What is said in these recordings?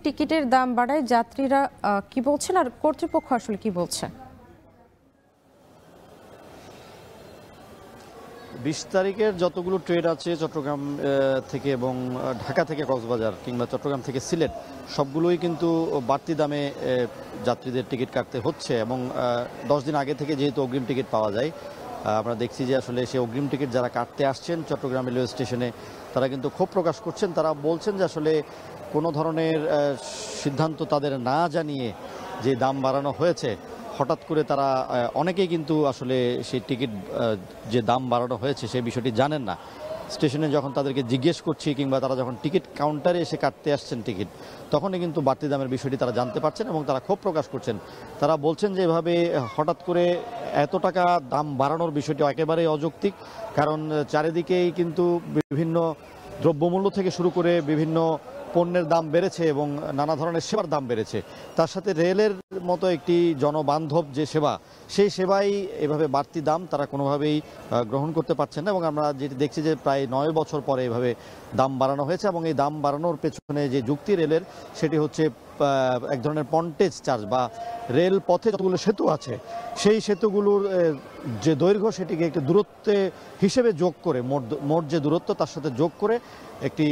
টিকিটের দাম বাড়ায় যাত্রীরা কি বলছেন আর কর্তৃপক্ষ আসলে কি বলছে? 20 তারিখের যতগুলো ট্রেন আছে চট্টগ্রাম থেকে এবং ঢাকা থেকে কক্সবাজার কিংবা চট্টগ্রাম থেকে সিলেট সবগুলোই কিন্তু বাড়তি দামে যাত্রীদের টিকিট কাটতে হচ্ছে এবং 10 দিন আগে থেকে যেহেতু অগ্রিম টিকিট পাওয়া যায়, আমরা দেখছি যে আসলে সেই অগ্রিম টিকিট যারা কাটতে আসছেন চট্টগ্রাম রেলওয়ে স্টেশনে তারা কিন্তু ক্ষোভ প্রকাশ করছেন। তারা বলছেন যে আসলে কোনো ধরনের সিদ্ধান্ত তাদের না জানিয়ে যে দাম বাড়ানো হয়েছে, হঠাৎ করে তারা অনেকেই কিন্তু আসলে সেই টিকিট যে দাম বাড়ানো হয়েছে সেই বিষয়টি জানেন না। স্টেশনে যখন তাদেরকে জিজ্ঞেস করছি কিংবা তারা যখন টিকিট কাউন্টারে এসে কাটতে আসছেন টিকিট, তখনই কিন্তু বাড়তি দামের বিষয়টি তারা জানতে পারছেন এবং তারা ক্ষোভ প্রকাশ করছেন। তারা বলছেন যে এভাবে হঠাৎ করে এত টাকা দাম বাড়ানোর বিষয়টি একেবারেই অযৌক্তিক, কারণ চারিদিকেই কিন্তু বিভিন্ন দ্রব্যমূল্য থেকে শুরু করে বিভিন্ন পণ্যের দাম বেড়েছে এবং নানা ধরনের সেবার দাম বেড়েছে। তার সাথে রেলের মতো একটি জনবান্ধব যে সেবা, সেই সেবাই এভাবে বাড়তি দাম তারা কোনোভাবেই গ্রহণ করতে পারছেন না এবং আমরা যেটি দেখছি যে প্রায় 9 বছর পরে এভাবে দাম বাড়ানো হয়েছে এবং এই দাম বাড়ানোর পেছনে যে যুক্তি রেলের, সেটি হচ্ছে এক ধরনের পন্টেজ চার্জ বা রেল পথে যতগুলো সেতু আছে সেই সেতুগুলোর যে দৈর্ঘ্য সেটিকে একটি দূরত্বে হিসেবে যোগ করে মোট যে দূরত্ব তার সাথে যোগ করে একটি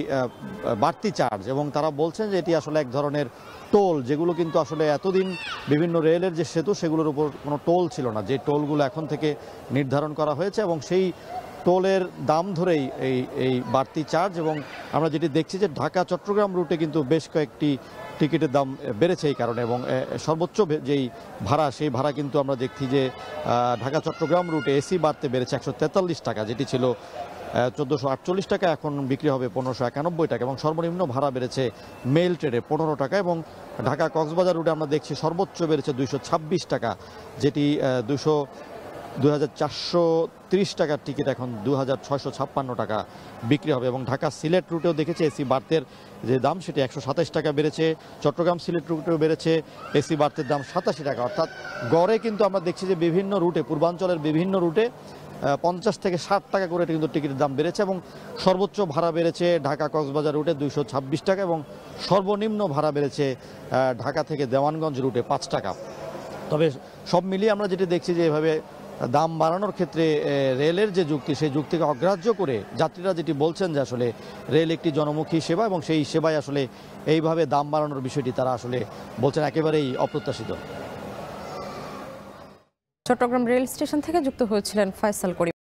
বাড়তি চার্জ, এবং তারা বলছেন যে এটি আসলে এক ধরনের টোল, যেগুলো কিন্তু আসলে এতদিন বিভিন্ন রেলের যে সেতু সেগুলোর উপর কোনো টোল ছিল না, যে টোলগুলো এখন থেকে নির্ধারণ করা হয়েছে এবং সেই টোলের দাম ধরেই এই বাড়তি চার্জ। এবং আমরা যেটি দেখছি যে ঢাকা চট্টগ্রাম রুটে কিন্তু বেশ কয়েকটি টিকিটের দাম বেড়েছে এই কারণে, এবং সর্বোচ্চ যেই ভাড়া সেই ভাড়া কিন্তু আমরা দেখছি যে ঢাকা চট্টগ্রাম রুটে এসি বাড়তে বেড়েছে 143 টাকা, যেটি ছিল 1448 টাকা, এখন বিক্রি হবে 1591 টাকা, এবং সর্বনিম্ন ভাড়া বেড়েছে মেল ট্রেনে 15 টাকা, এবং ঢাকা কক্সবাজার রুটে আমরা দেখছি সর্বোচ্চ বেড়েছে 226 টাকা, যেটি 2430 টাকার টিকিট এখন 2656 টাকা বিক্রি হবে। এবং ঢাকা সিলেট রুটেও দেখেছি এসি বার্থের যে দাম সেটি 127 টাকা বেড়েছে, চট্টগ্রাম সিলেট রুটেও বেড়েছে এসি বার্থের দাম 87 টাকা, অর্থাৎ গড়ে কিন্তু আমরা দেখছি যে বিভিন্ন রুটে, পূর্বাঞ্চলের বিভিন্ন রুটে 50 থেকে 60 টাকা করে কিন্তু টিকিটের দাম বেড়েছে, এবং সর্বোচ্চ ভাড়া বেড়েছে ঢাকা কক্সবাজার রুটে 226 টাকা, এবং সর্বনিম্ন ভাড়া বেড়েছে ঢাকা থেকে দেওয়ানগঞ্জ রুটে 5 টাকা। তবে সব মিলিয়ে আমরা যেটি দেখছি যে এভাবে দাম বাড়ানোর ক্ষেত্রে রেলের যে যুক্তি, সেই যুক্তিকে অগ্রাহ্য করে যাত্রীরা যেটি বলছেন যে আসলে রেল একটি জনমুখী সেবা এবং সেই সেবায় আসলে এইভাবে দাম বাড়ানোর বিষয়টি তারা আসলে বলছেন একেবারেই অপ্রত্যাশিত। চট্টগ্রাম রেল স্টেশন থেকে যুক্ত হয়েছিলেন ফয়সাল করিম।